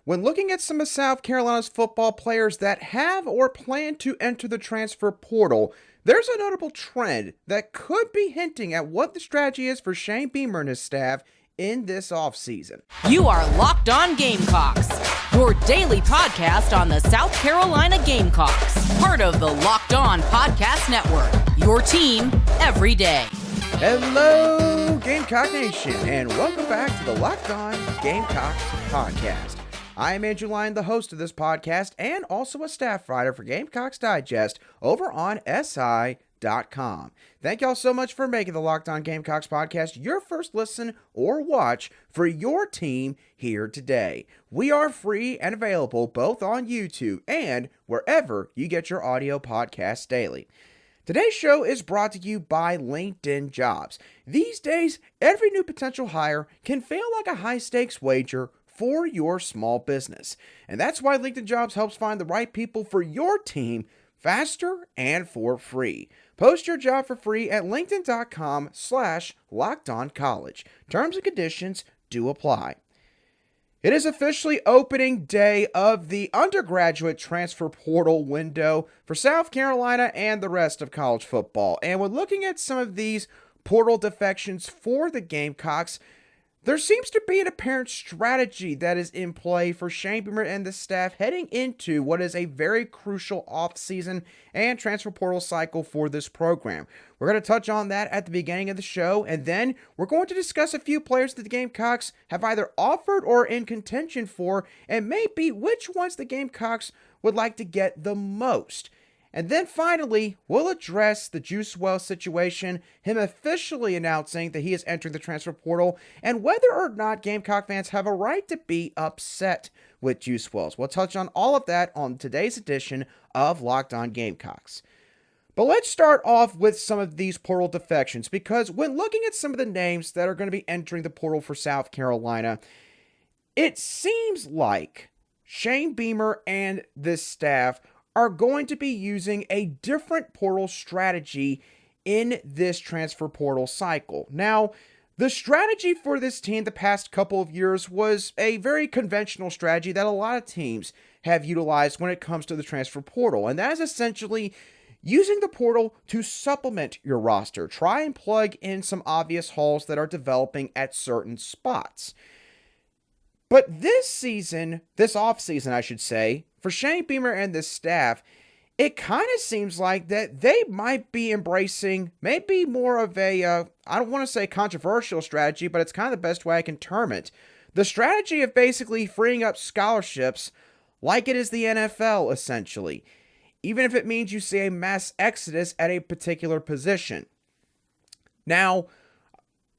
When looking at some of South Carolina's football players that have or plan to enter the transfer portal, there's a notable trend that could be hinting at what the strategy is for Shane Beamer and his staff in this offseason. You are Locked On Gamecocks, your daily podcast on the South Carolina Gamecocks, part of the Locked On Podcast Network, your team every day. Hello, Gamecock Nation, and welcome back to the Locked On Gamecocks podcast. I am Antwane, the host of this podcast, and also a staff writer for Gamecocks Digest over on SI.com. Thank y'all so much for making the Locked On Gamecocks podcast your first listen or watch for your team here today. We are free and available both on YouTube and wherever you get your audio podcasts daily. Today's show is brought to you by LinkedIn Jobs. These days, every new potential hire can feel like a high-stakes wager for your small business. And that's why LinkedIn Jobs helps find the right people for your team faster and for free. Post your job for free at linkedin.com/lockedoncollege. Terms and conditions do apply. It is officially opening day of the undergraduate transfer portal window for South Carolina and the rest of college football. And when looking at some of these portal defections for the Gamecocks, there seems to be an apparent strategy that is in play for Shane Beamer and the staff heading into what is a very crucial offseason and transfer portal cycle for this program. We're going to touch on that at the beginning of the show, and then we're going to discuss a few players that the Gamecocks have either offered or in contention for, and maybe which ones the Gamecocks would like to get the most. And then finally, we'll address the Juice Wells situation, him officially announcing that he is entering the transfer portal, and whether or not Gamecock fans have a right to be upset with Juice Wells. We'll touch on all of that on today's edition of Locked On Gamecocks. But let's start off with some of these portal defections, because when looking at some of the names that are going to be entering the portal for South Carolina, it seems like Shane Beamer and this staff are going to be using a different portal strategy in this transfer portal cycle. Now, the strategy for this team the past couple of years was a very conventional strategy that a lot of teams have utilized when it comes to the transfer portal, and that is essentially using the portal to supplement your roster. Try and plug in some obvious holes that are developing at certain spots. But this offseason, I should say, for Shane Beamer and the staff, it kind of seems like that they might be embracing maybe more of a, I don't want to say controversial strategy, but it's kind of the best way I can term it. The strategy of basically freeing up scholarships like it is the NFL, essentially, even if it means you see a mass exodus at a particular position. Now,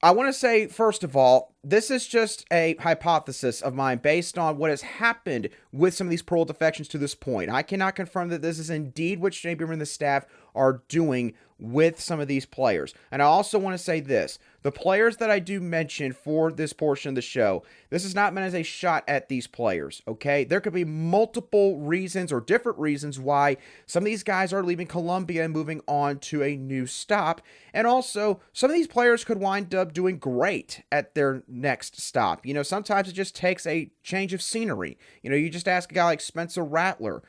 I want to say, first of all, this is just a hypothesis of mine based on what has happened with some of these portal defections to this point. I cannot confirm that this is indeed what Shane Beamer and the staff are doing with some of these players. And I also want to say this. The players that I do mention for this portion of the show, this is not meant as a shot at these players, okay? There could be multiple reasons or different reasons why some of these guys are leaving Columbia and moving on to a new stop. And also, some of these players could wind up doing great at their next stop. You know, sometimes it just takes a change of scenery. You know, you just ask a guy like Spencer Rattler.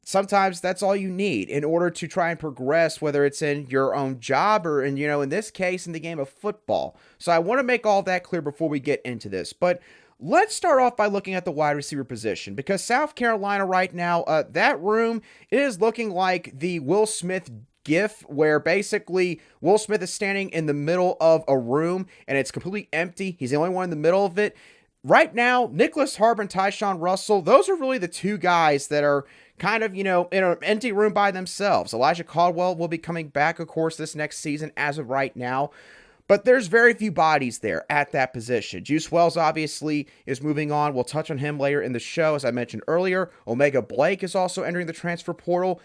Sometimes that's all you need in order to try and progress, whether it's in your own job or in this case, in the game of football. So I want to make all that clear before we get into this. But let's start off by looking at the wide receiver position, because South Carolina right now, that room is looking like the Will Smith gif where basically Will Smith is standing in the middle of a room and it's completely empty. He's the only one in the middle of it. Right now, Nicholas Harbor and Tyshawn Russell, those are really the two guys that are kind of, in an empty room by themselves. Elijah Caldwell will be coming back, of course, this next season as of right now. But there's very few bodies there at that position. Juice Wells obviously is moving on. We'll touch on him later in the show, as I mentioned earlier. Omega Blake is also entering the transfer portal.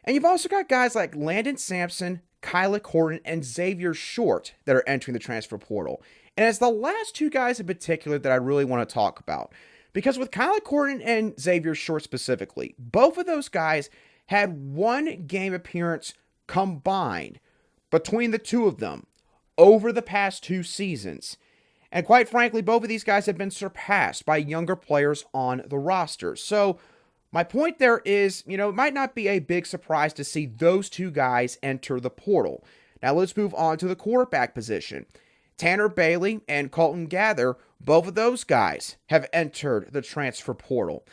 And you've also got guys like Landon Sampson, Kyla Horton, and Xavier Short that are entering the transfer portal. And it's the last two guys in particular that I really want to talk about. Because with Kyla Horton and Xavier Short specifically, both of those guys had one game appearance combined between the two of them over the past two seasons. And quite frankly, both of these guys have been surpassed by younger players on the roster. So my point there is, it might not be a big surprise to see those two guys enter the portal. Now let's move on to the quarterback position. Tanner Bailey and Colton Gather, both of those guys have entered the transfer portal.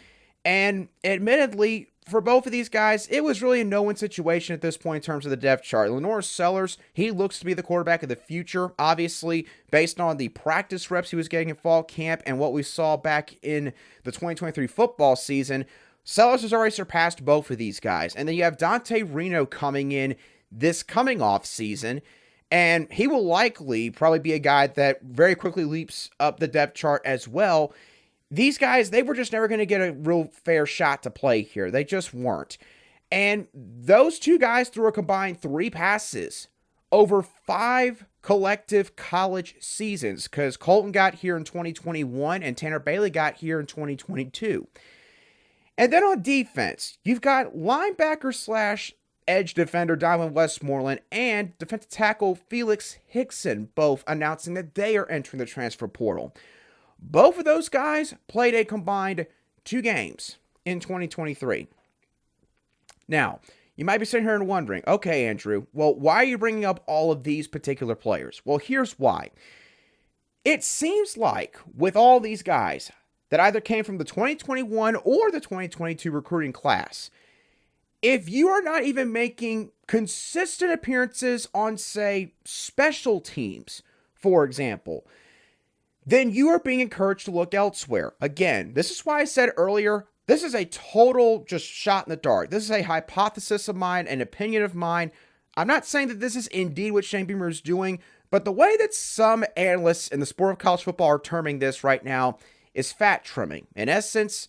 And admittedly, for both of these guys, it was really a no-win situation at this point in terms of the depth chart. Lenore Sellers, he looks to be the quarterback of the future, obviously, based on the practice reps he was getting in fall camp and what we saw back in the 2023 football season. Sellers has already surpassed both of these guys. And then you have Dante Reno coming in this coming off season, and he will likely probably be a guy that very quickly leaps up the depth chart as well. These guys, they were just never going to get a real fair shot to play here. They just weren't. And those two guys threw a combined 3 passes over 5 collective college seasons, because Colton got here in 2021 and Tanner Bailey got here in 2022. And then on defense, you've got linebacker / edge defender Antwane Westmoreland and defensive tackle Felix Hickson both announcing that they are entering the transfer portal. Both of those guys played a combined 2 games in 2023. Now, you might be sitting here and wondering, okay, Andrew, well, why are you bringing up all of these particular players? Well, here's why. It seems like with all these guys that either came from the 2021 or the 2022 recruiting class, if you are not even making consistent appearances on, say, special teams, for example, then you are being encouraged to look elsewhere. Again, this is why I said earlier, this is a total just shot in the dark. This is a hypothesis of mine, an opinion of mine. I'm not saying that this is indeed what Shane Beamer is doing, but the way that some analysts in the sport of college football are terming this right now is fat trimming. In essence,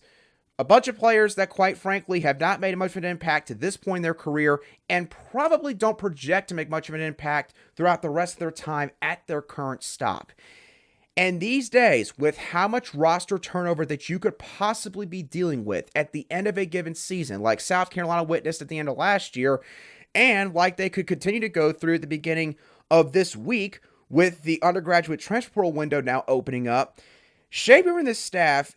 a bunch of players that, quite frankly, have not made much of an impact to this point in their career and probably don't project to make much of an impact throughout the rest of their time at their current stop. And these days, with how much roster turnover that you could possibly be dealing with at the end of a given season, like South Carolina witnessed at the end of last year, and like they could continue to go through at the beginning of this week with the undergraduate transfer portal window now opening up, Shane Beamer and this staff,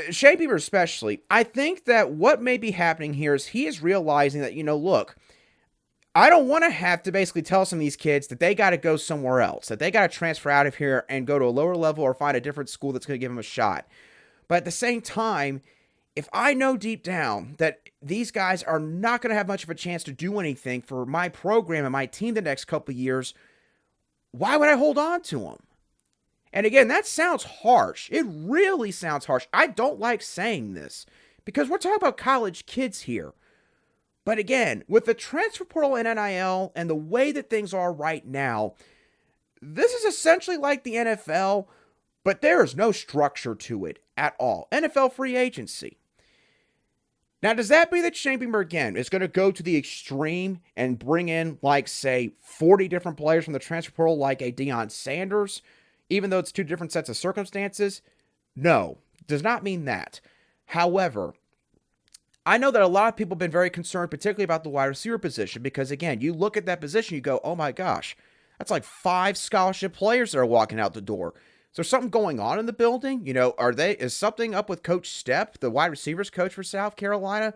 Shane Beamer especially, I think that what may be happening here is he is realizing that, look, I don't want to have to basically tell some of these kids that they got to go somewhere else, that they got to transfer out of here and go to a lower level or find a different school that's going to give them a shot. But at the same time, if I know deep down that these guys are not going to have much of a chance to do anything for my program and my team the next couple of years, why would I hold on to them? And again, that sounds harsh. It really sounds harsh. I don't like saying this because we're talking about college kids here. But again, with the transfer portal and NIL and the way that things are right now, this is essentially like the NFL, but there is no structure to it at all. NFL free agency. Now, does that mean that Shane Beamer, again, is going to go to the extreme and bring in, like, say, 40 different players from the transfer portal like a Deion Sanders, even though it's 2 different sets of circumstances? No, does not mean that. However, I know that a lot of people have been very concerned, particularly about the wide receiver position, because, again, you look at that position, you go, oh my gosh, that's like 5 scholarship players that are walking out the door. Is there something going on in the building? Is something up with Coach Stepp, the wide receivers coach for South Carolina?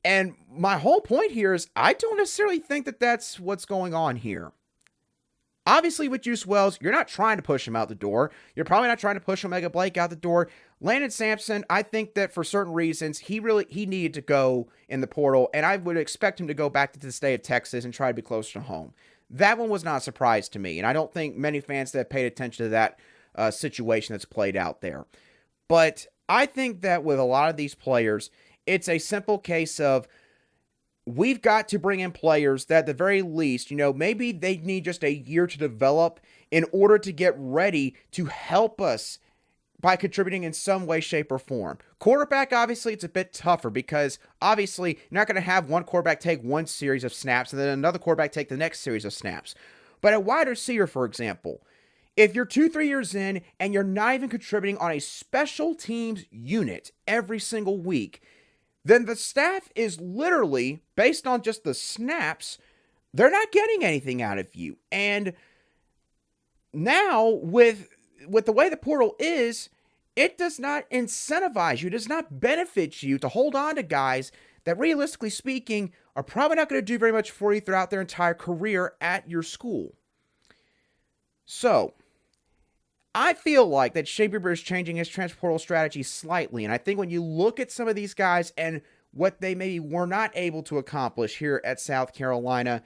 And my whole point here is I don't necessarily think that that's what's going on here. Obviously, with Juice Wells, you're not trying to push him out the door. You're probably not trying to push Omega Blake out the door. Landon Sampson, I think that for certain reasons, he needed to go in the portal, and I would expect him to go back to the state of Texas and try to be closer to home. That one was not a surprise to me, and I don't think many fans that have paid attention to that situation that's played out there. But I think that with a lot of these players, it's a simple case of we've got to bring in players that at the very least, maybe they need just a year to develop in order to get ready to help us by contributing in some way, shape, or form. Quarterback, obviously, it's a bit tougher because obviously you're not going to have one quarterback take one series of snaps and then another quarterback take the next series of snaps. But a wide receiver, for example, if you're 2-3 years in and you're not even contributing on a special teams unit every single week, then the staff is literally, based on just the snaps, they're not getting anything out of you. And now with with the way the portal is, it does not incentivize you, does not benefit you to hold on to guys that realistically speaking are probably not going to do very much for you throughout their entire career at your school. So, I feel like that Shea Beamer is changing his transfer portal strategy slightly, and I think when you look at some of these guys and what they maybe were not able to accomplish here at South Carolina,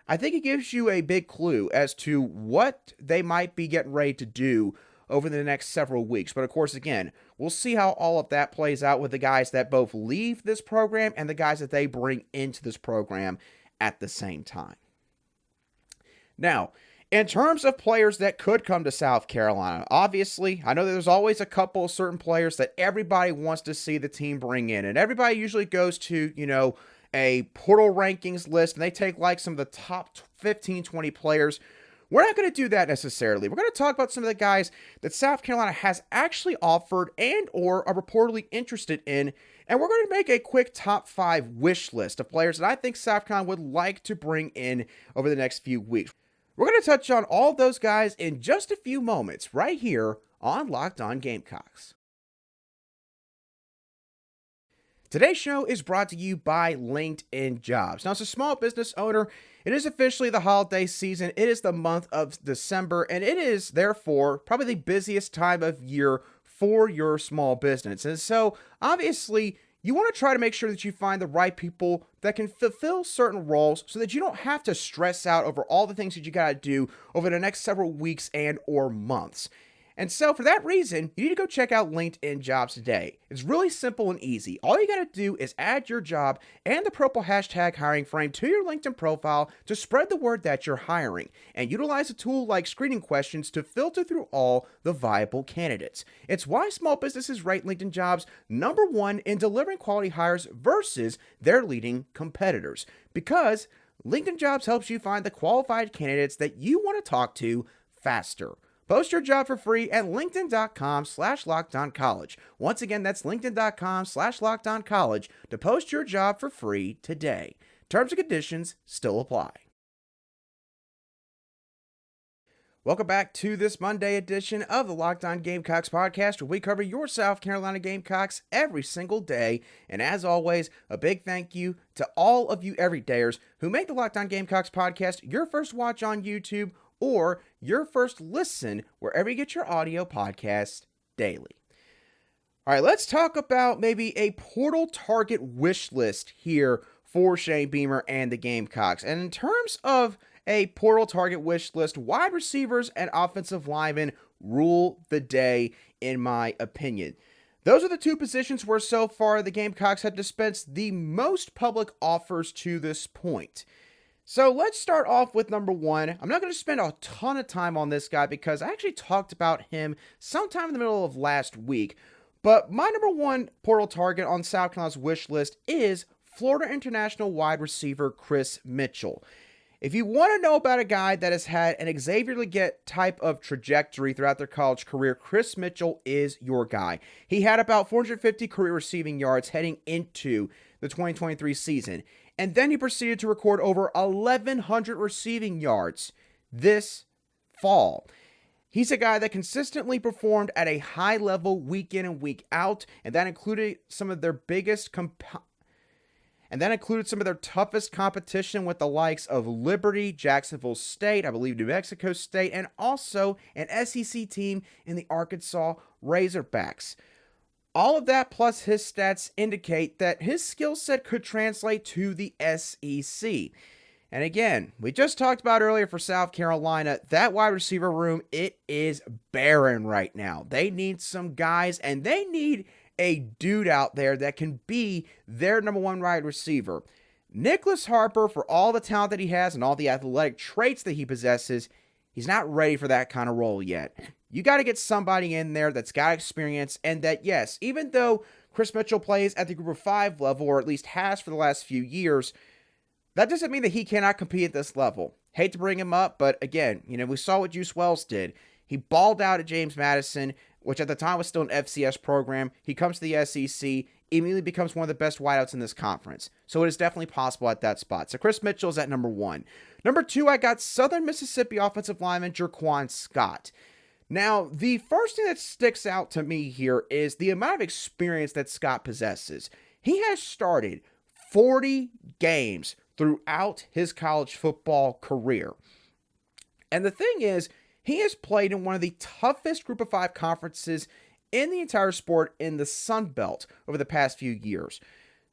I think it gives you a big clue as to what they might be getting ready to do over the next several weeks. But of course, again, we'll see how all of that plays out with the guys that both leave this program and the guys that they bring into this program at the same time. Now, in terms of players that could come to South Carolina, obviously, I know that there's always a couple of certain players that everybody wants to see the team bring in. And everybody usually goes to, a portal rankings list, and they take like some of the top 15, 20 players. We're not going to do that necessarily. We're going to talk about some of the guys that South Carolina has actually offered and or are reportedly interested in. And we're going to make a quick top 5 wish list of players that I think South Carolina would like to bring in over the next few weeks. We're going to touch on all of those guys in just a few moments right here on Locked On Gamecocks. Today's show is brought to you by LinkedIn Jobs. Now, as a small business owner, it is officially the holiday season. It is the month of December, and it is, therefore, probably the busiest time of year for your small business. And so, obviously, you want to try to make sure that you find the right people that can fulfill certain roles so that you don't have to stress out over all the things that you got to do over the next several weeks and or months. And so for that reason, you need to go check out LinkedIn Jobs today. It's really simple and easy. All you got to do is add your job and the purple hashtag hiring frame to your LinkedIn profile to spread the word that you're hiring, and utilize a tool like screening questions to filter through all the viable candidates. It's why small businesses rate LinkedIn Jobs number 1 in delivering quality hires versus their leading competitors, because LinkedIn Jobs helps you find the qualified candidates that you want to talk to faster. Post your job for free at linkedin.com/lockedoncollege. Once again, that's linkedin.com/lockedoncollege to post your job for free today. Terms and conditions still apply. Welcome back to this Monday edition of the Locked On Gamecocks podcast, where we cover your South Carolina Gamecocks every single day. And as always, a big thank you to all of you everydayers who make the Locked On Gamecocks podcast your first watch on YouTube or your first listen wherever you get your audio podcast daily. All right, let's talk about maybe a portal target wish list here for Shea Beamer and the Gamecocks. And in terms of a portal target wish list, wide receivers and offensive linemen rule the day, in my opinion. Those are the two positions where so far the Gamecocks have dispensed the most public offers to this point. So let's start off with number 1. I'm not going to spend a ton of time on this guy because I actually talked about him sometime in the middle of last week. But my number 1 portal target on South Carolina's wish list is Florida International wide receiver Chris Mitchell. If you want to know about a guy that has had an Xavier Legette type of trajectory throughout their college career, Chris Mitchell is your guy. He had about 450 career receiving yards heading into the 2023 season. And then he proceeded to record over 1,100 receiving yards this fall. He's a guy that consistently performed at a high level week in and week out, and that included some of their toughest competition with the likes of Liberty, Jacksonville State, I believe New Mexico State, and also an SEC team in the Arkansas Razorbacks. All of that plus his stats indicate that his skill set could translate to the SEC. And again, we just talked about earlier for South Carolina, that wide receiver room, it is barren right now. They need some guys, and they need a dude out there that can be their number 1 wide receiver. Nicholas Harper, for all the talent that he has and all the athletic traits that he possesses, he's not ready for that kind of role yet. You got to get somebody in there that's got experience, and that, yes, even though Chris Mitchell plays at the Group of 5 level, or at least has for the last few years, that doesn't mean that he cannot compete at this level. Hate to bring him up, but again, we saw what Juice Wells did. He balled out at James Madison, which at the time was still an FCS program. He comes to the SEC, immediately becomes one of the best wideouts in this conference. So it is definitely possible at that spot. So Chris Mitchell is at number 1. Number 2, I got Southern Mississippi offensive lineman Jerquan Scott. Now, the first thing that sticks out to me here is the amount of experience that Scott possesses. He has started 40 games throughout his college football career. And the thing is, he has played in one of the toughest Group of 5 conferences in the entire sport in the Sun Belt over the past few years.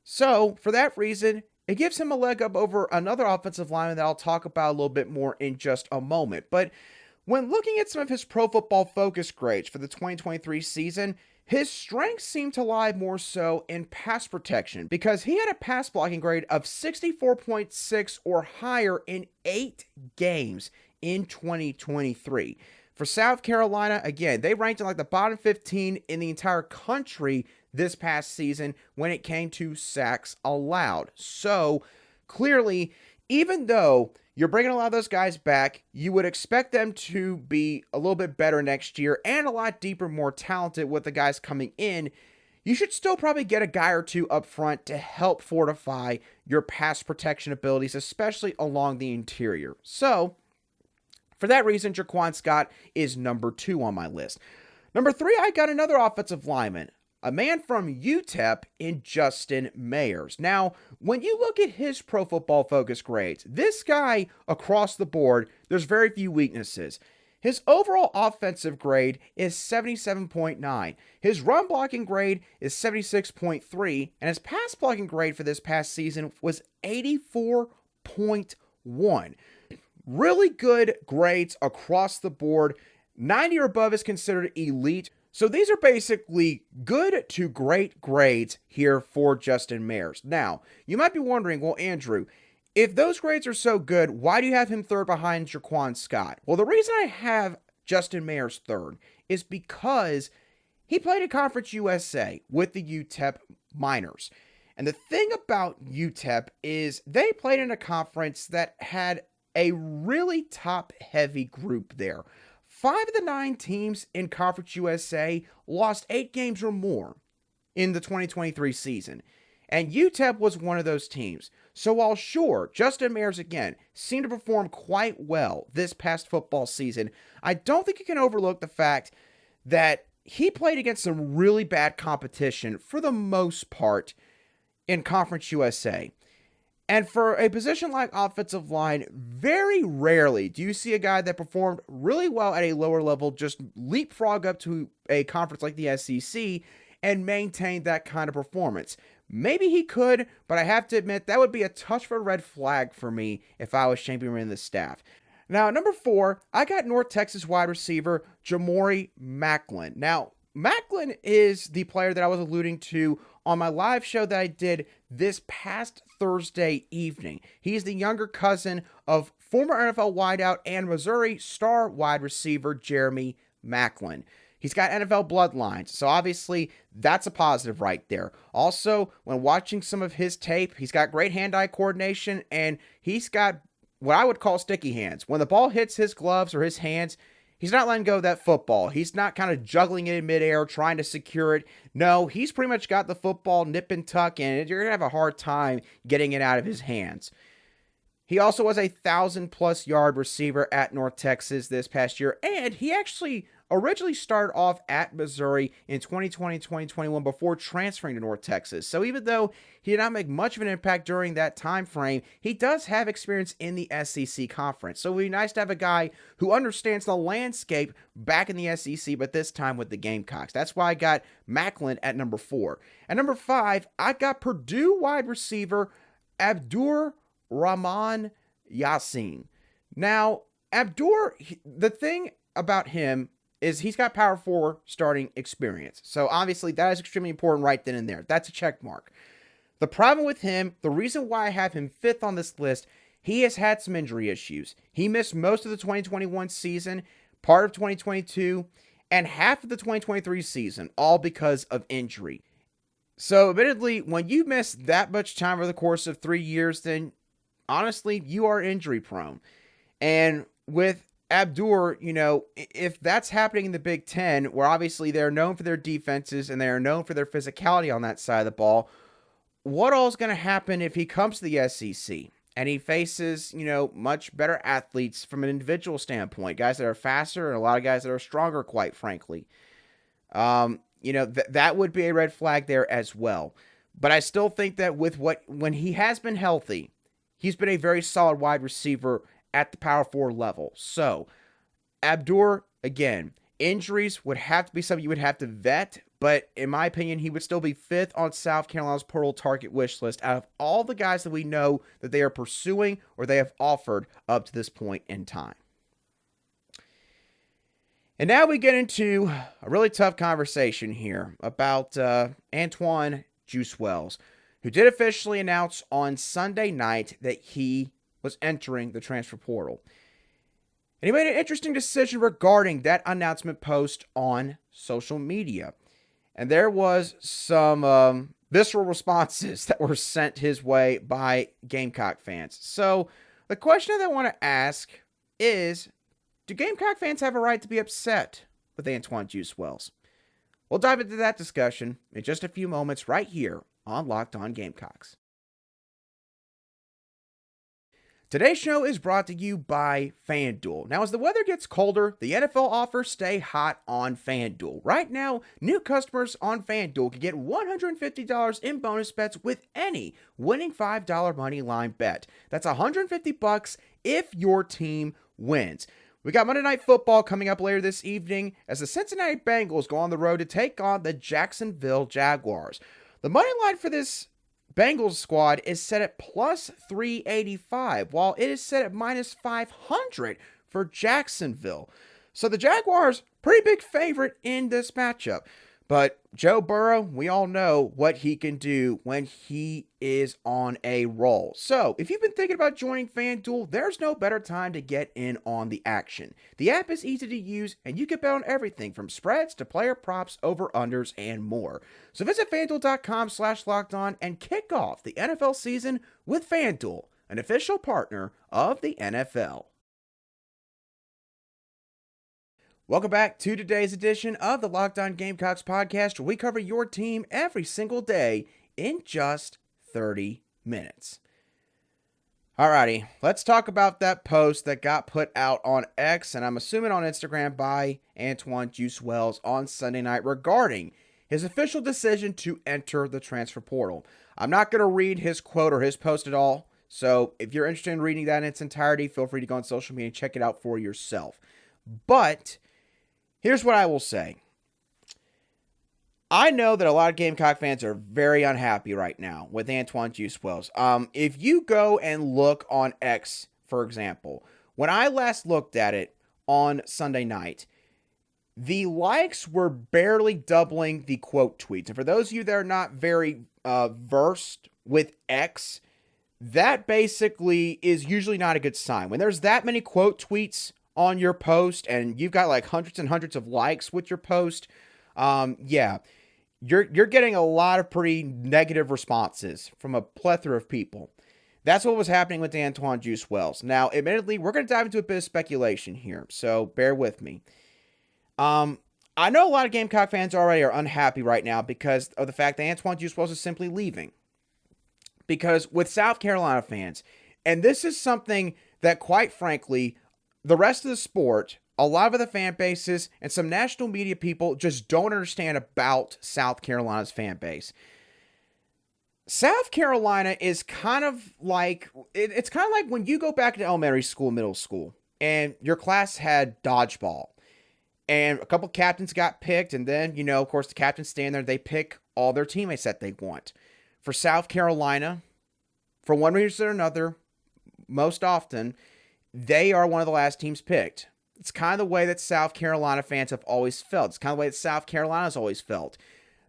So, for that reason, it gives him a leg up over another offensive lineman that I'll talk about a little bit more in just a moment. But when looking at some of his Pro Football Focus grades for the 2023 season, his strengths seem to lie more so in pass protection because he had a pass blocking grade of 64.6 or higher in 8 games in 2023. For South Carolina, again, they ranked in like the bottom 15 in the entire country this past season when it came to sacks allowed. So clearly, even though you're bringing a lot of those guys back, you would expect them to be a little bit better next year and a lot deeper, more talented with the guys coming in. You should still probably get a guy or two up front to help fortify your pass protection abilities, especially along the interior. So, for that reason, Jaquan Scott is number 2 on my list. Number 3, I got another offensive lineman, a man from UTEP in Justin Mayers. Now, when you look at his Pro Football Focus grades, this guy across the board, there's very few weaknesses. His overall offensive grade is 77.9. His run blocking grade is 76.3, and his pass blocking grade for this past season was 84.1. Really good grades across the board. 90 or above is considered elite. So these are basically good to great grades here for Justin Mayers. Now, you might be wondering, well, Andrew, if those grades are so good, why do you have him third behind Jaquan Scott? Well, the reason I have Justin Mayers third is because he played at Conference USA with the UTEP Miners. And the thing about UTEP is they played in a conference that had a really top-heavy group there. 5 of the 9 teams in Conference USA lost 8 games or more in the 2023 season. And UTEP was one of those teams. So while sure, Justin Mayers again seemed to perform quite well this past football season, I don't think you can overlook the fact that he played against some really bad competition for the most part in Conference USA. And for a position like offensive line, very rarely do you see a guy that performed really well at a lower level just leapfrog up to a conference like the SEC and maintain that kind of performance. Maybe he could, but I have to admit that would be a touch of a red flag for me if I was championing the staff. Now, at number 4, I got North Texas wide receiver Jamori Macklin. Now, Macklin is the player that I was alluding to on my live show that I did this past Thursday evening. He's the younger cousin of former NFL wideout and Missouri star wide receiver Jeremy Macklin. He's got NFL bloodlines, so obviously that's a positive right there. Also, when watching some of his tape, he's got great hand-eye coordination, and he's got what I would call sticky hands. When the ball hits his gloves or his hands, he's not letting go of that football. He's not kind of juggling it in midair, trying to secure it. No, he's pretty much got the football nip and tuck in it. You're going to have a hard time getting it out of his hands. He also was a 1,000+ yard receiver at North Texas this past year, and he actually originally started off at Missouri in 2020-2021 before transferring to North Texas. So even though he did not make much of an impact during that time frame, he does have experience in the SEC conference. So it would be nice to have a guy who understands the landscape back in the SEC, but this time with the Gamecocks. That's why I got Macklin at number 4. At number 5, I got Purdue wide receiver Abdur Rahman Yassin. Now, Abdur, the thing about him is he's got Power 4 starting experience. So obviously that is extremely important right then and there. That's a check mark. The problem with him, the reason why I have him 5th on this list, he has had some injury issues. He missed most of the 2021 season, part of 2022, and half of the 2023 season, all because of injury. So admittedly, when you miss that much time over the course of 3 years, then honestly, you are injury prone. And with Abdur, if that's happening in the Big Ten, where obviously they're known for their defenses and they are known for their physicality on that side of the ball, what all is going to happen if he comes to the SEC? And he faces, much better athletes from an individual standpoint, guys that are faster and a lot of guys that are stronger, quite frankly. That would be a red flag there as well. But I still think that when he has been healthy, he's been a very solid wide receiver at the power forward level. So, Abdur, again, injuries would have to be something you would have to vet, but in my opinion, he would still be 5th on South Carolina's portal target wish list out of all the guys that we know that they are pursuing or they have offered up to this point in time. And now we get into a really tough conversation here about Antwane Wells, who did officially announce on Sunday night that he was entering the transfer portal. And he made an interesting decision regarding that announcement post on social media. And there was some visceral responses that were sent his way by Gamecock fans. So the question that I want to ask is, do Gamecock fans have a right to be upset with Antwane Wells? We'll dive into that discussion in just a few moments right here on Locked On Gamecocks. Today's show is brought to you by FanDuel. Now, as the weather gets colder, the NFL offers stay hot on FanDuel. Right now, new customers on FanDuel can get $150 in bonus bets with any winning $5 money line bet. That's $150 if your team wins. We got Monday Night Football coming up later this evening as the Cincinnati Bengals go on the road to take on the Jacksonville Jaguars. The money line for this Bengals squad is set at plus 385, while it is set at minus 500 for Jacksonville. So the Jaguars, pretty big favorite in this matchup. But Joe Burrow, we all know what he can do when he is on a roll. So if you've been thinking about joining FanDuel, there's no better time to get in on the action. The app is easy to use, and you can bet on everything from spreads to player props, over-unders, and more. So visit FanDuel.com/lockedon and kick off the NFL season with FanDuel, an official partner of the NFL. Welcome back to today's edition of the Locked On Gamecocks podcast, where we cover your team every single day in just 30 minutes. Alrighty, let's talk about that post that got put out on X, and I'm assuming on Instagram, by Antwane Wells on Sunday night regarding his official decision to enter the transfer portal. I'm not going to read his quote or his post at all, so if you're interested in reading that in its entirety, feel free to go on social media and check it out for yourself. But here's what I will say. I know that a lot of Gamecock fans are very unhappy right now with Antwane Wells. If you go and look on X, for example, when I last looked at it on Sunday night, the likes were barely doubling the quote tweets. And for those of you that are not very versed with X, that basically is usually not a good sign. When there's that many quote tweets on your post and you've got like hundreds and hundreds of likes with your post, you're getting a lot of pretty negative responses from a plethora of people. That's what was happening with Antwane Wells. Now, admittedly, we're going to dive into a bit of speculation here, so bear with me. I know a lot of Gamecock fans already are unhappy right now because of the fact that Antwane Wells is simply leaving. Because with South Carolina fans, and this is something that, quite frankly, the rest of the sport, a lot of the fan bases, and some national media people just don't understand about South Carolina's fan base. South Carolina is kind of like, it's kind of like when you go back to elementary school, middle school, and your class had dodgeball. And a couple captains got picked, and then, of course, the captains stand there, they pick all their teammates that they want. For South Carolina, for one reason or another, most often, they are one of the last teams picked. It's kind of the way that South Carolina fans have always felt. It's kind of the way that South Carolina's always felt.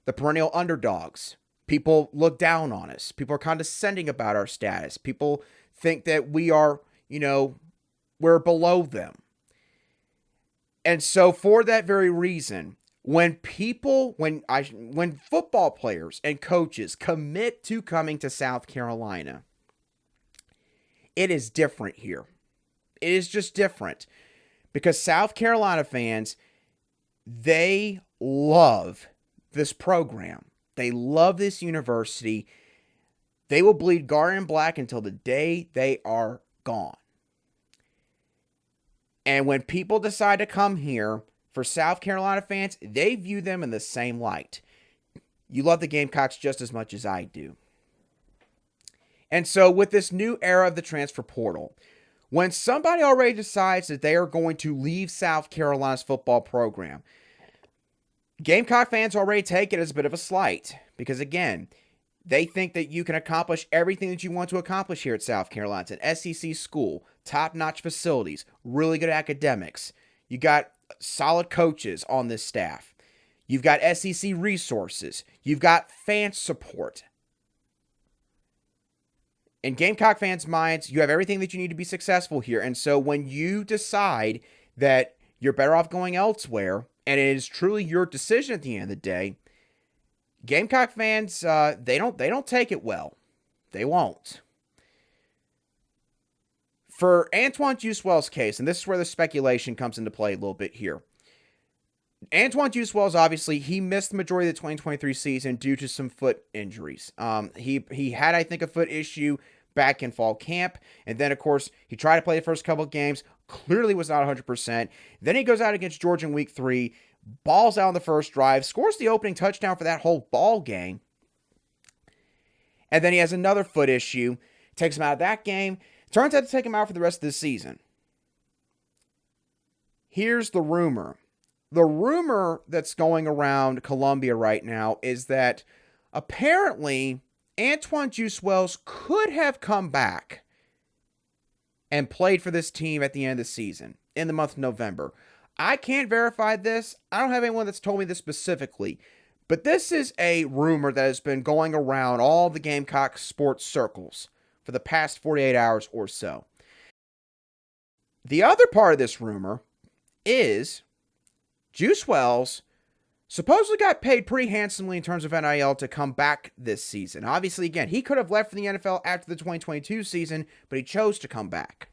The perennial underdogs. People look down on us. People are condescending about our status. People think that we are, we're below them. And so for that very reason, when football players and coaches commit to coming to South Carolina, it is different here. It is just different because South Carolina fans, they love this program. They love this university. They will bleed garnet and black until the day they are gone. And when people decide to come here, for South Carolina fans, they view them in the same light. You love the Gamecocks just as much as I do. And so with this new era of the transfer portal, when somebody already decides that they are going to leave South Carolina's football program, Gamecock fans already take it as a bit of a slight. Because again, they think that you can accomplish everything that you want to accomplish here at South Carolina. It's an SEC school, top-notch facilities, really good academics. You got solid coaches on this staff. You've got SEC resources. You've got fan support. In Gamecock fans' minds, you have everything that you need to be successful here. And so when you decide that you're better off going elsewhere, and it is truly your decision at the end of the day, Gamecock fans, they don't take it well. They won't. For Antwane Wells' case, and this is where the speculation comes into play a little bit here. Antwane Wells, obviously, he missed the majority of the 2023 season due to some foot injuries. He had, I think, a foot issue back in fall camp. And then, of course, he tried to play the first couple of games. Clearly was not 100%. Then he goes out against Georgia in week 3. Balls out on the first drive. Scores the opening touchdown for that whole ball game. And then he has another foot issue. Takes him out of that game. Turns out to take him out for the rest of the season. Here's the rumor. The rumor that's going around Columbia right now is that apparently Antwane Wells could have come back and played for this team at the end of the season in the month of November. I can't verify this. I don't have anyone that's told me this specifically. But this is a rumor that has been going around all the Gamecock sports circles for the past 48 hours or so. The other part of this rumor is Juice Wells supposedly got paid pretty handsomely in terms of NIL to come back this season. Obviously, again, he could have left for the NFL after the 2022 season, but he chose to come back.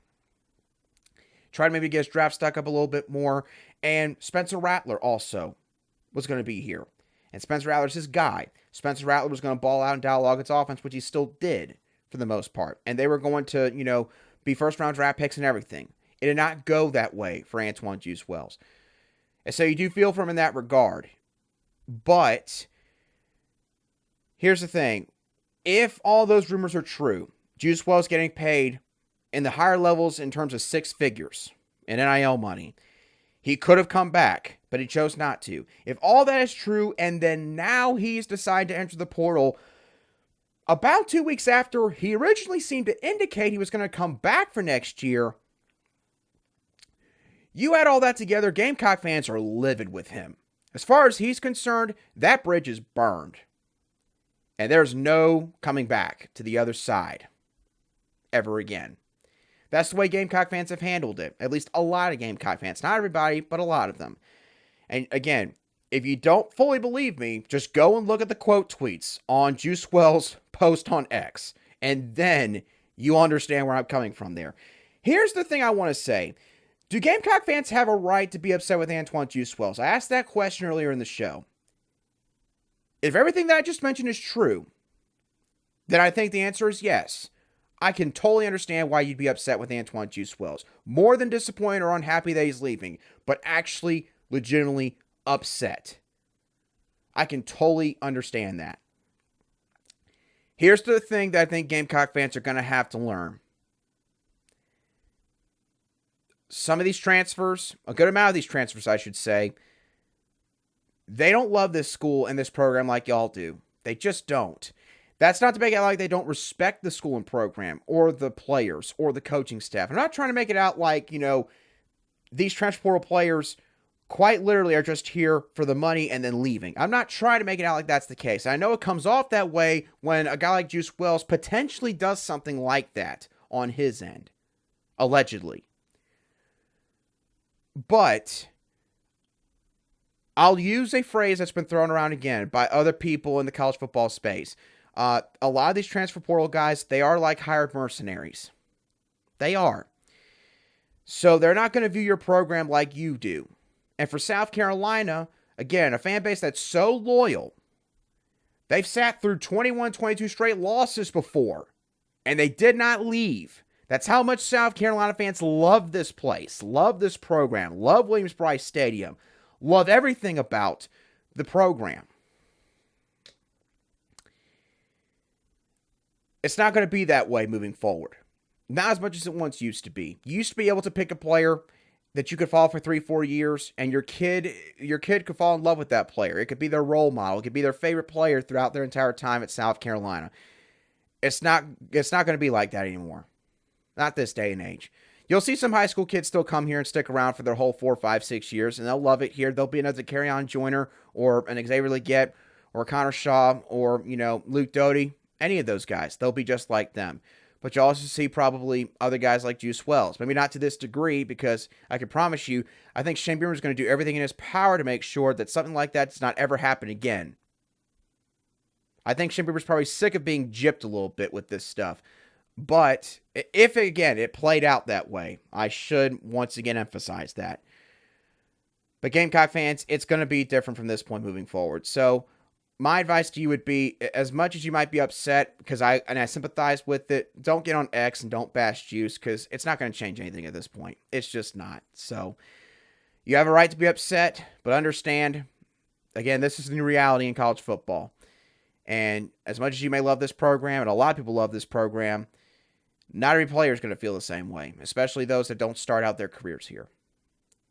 Tried to maybe get his draft stock up a little bit more. And Spencer Rattler also was going to be here. And Spencer Rattler's his guy. Spencer Rattler was going to ball out and dialogue its offense, which he still did for the most part. And they were going to, be first-round draft picks and everything. It did not go that way for Antwane Wells. And so you do feel for him in that regard. But here's the thing. If all those rumors are true, Juice Wells getting paid in the higher levels in terms of 6 figures in NIL money, he could have come back, but he chose not to. If all that is true, and then now he's decided to enter the portal about 2 weeks after he originally seemed to indicate he was going to come back for next year, you add all that together, Gamecock fans are livid with him. As far as he's concerned, that bridge is burned. And there's no coming back to the other side ever again. That's the way Gamecock fans have handled it. At least a lot of Gamecock fans. Not everybody, but a lot of them. And again, if you don't fully believe me, just go and look at the quote tweets on Juice Wells' post on X. And then you understand where I'm coming from there. Here's the thing I want to say. Do Gamecock fans have a right to be upset with Antwane Wells? I asked that question earlier in the show. If everything that I just mentioned is true, then I think the answer is yes. I can totally understand why you'd be upset with Antwane Wells. More than disappointed or unhappy that he's leaving, but actually legitimately upset. I can totally understand that. Here's the thing that I think Gamecock fans are going to have to learn. Some of these transfers, a good amount of these transfers, I should say, they don't love this school and this program like y'all do. They just don't. That's not to make it like they don't respect the school and program or the players or the coaching staff. I'm not trying to make it out like, these transfer portal players quite literally are just here for the money and then leaving. I'm not trying to make it out like that's the case. I know it comes off that way when a guy like Juice Wells potentially does something like that on his end. Allegedly. But I'll use a phrase that's been thrown around again by other people in the college football space. A lot of these transfer portal guys, they are like hired mercenaries. They are. So they're not going to view your program like you do. And for South Carolina, again, a fan base that's so loyal, They've sat through 21, 22 straight losses before, and they did not leave. That's how much South Carolina fans love this place, love this program, love Williams-Brice Stadium, love everything about the program. It's not going to be that way moving forward. Not as much as it once used to be. You used to be able to pick a player that you could follow for 3-4 years, and your kid could fall in love with that player. It could be their role model. It could be their favorite player throughout their entire time at South Carolina. It's not going to be like that anymore. Not this day and age. You'll see some high school kids still come here and stick around for their whole 4, 5, 6 years, and they'll love it here. They'll be another Antwane Jr. or an Xavier Leggett or Connor Shaw or, Luke Doty. Any of those guys. They'll be just like them. But you'll also see probably other guys like Juice Wells. Maybe not to this degree, because I can promise you, I think Shane Beamer is going to do everything in his power to make sure that something like that does not ever happen again. I think Shane Beamer's probably sick of being gypped a little bit with this stuff. But if, again, it played out that way, I should once again emphasize that. But Gamecock fans, it's going to be different from this point moving forward. So my advice to you would be, as much as you might be upset, because I sympathize with it, don't get on X and don't bash Juice, because it's not going to change anything at this point. It's just not. So you have a right to be upset, but understand, again, this is the new reality in college football. And as much as you may love this program, and a lot of people love this program, not every player is going to feel the same way, especially those that don't start out their careers here.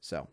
So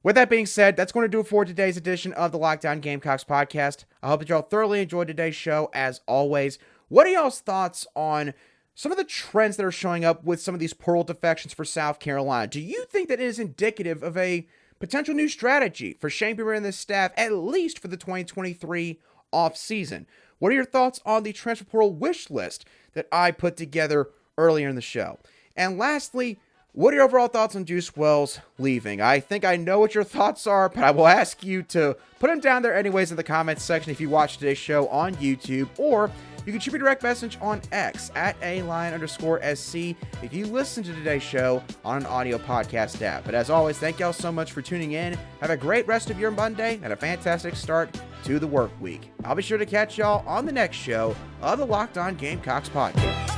with that being said, that's going to do it for today's edition of the Locked On Gamecocks podcast. I hope that y'all thoroughly enjoyed today's show, as always. What are y'all's thoughts on some of the trends that are showing up with some of these portal defections for South Carolina? Do you think that it is indicative of a potential new strategy for Shane Beamer and this staff, at least for the 2023 offseason? What are your thoughts on the transfer portal wish list that I put together earlier in the show? And lastly, what are your overall thoughts on Juice Wells leaving? I think I know what your thoughts are, but I will ask you to put them down there anyways in the comments section if you watch today's show on YouTube, or you can shoot me a direct message on X at @ALion_SC if you listen to today's show on an audio podcast app. But as always, thank y'all so much for tuning in. Have a great rest of your Monday and a fantastic start to the work week. I'll be sure to catch y'all on the next show of the Locked On Gamecocks podcast.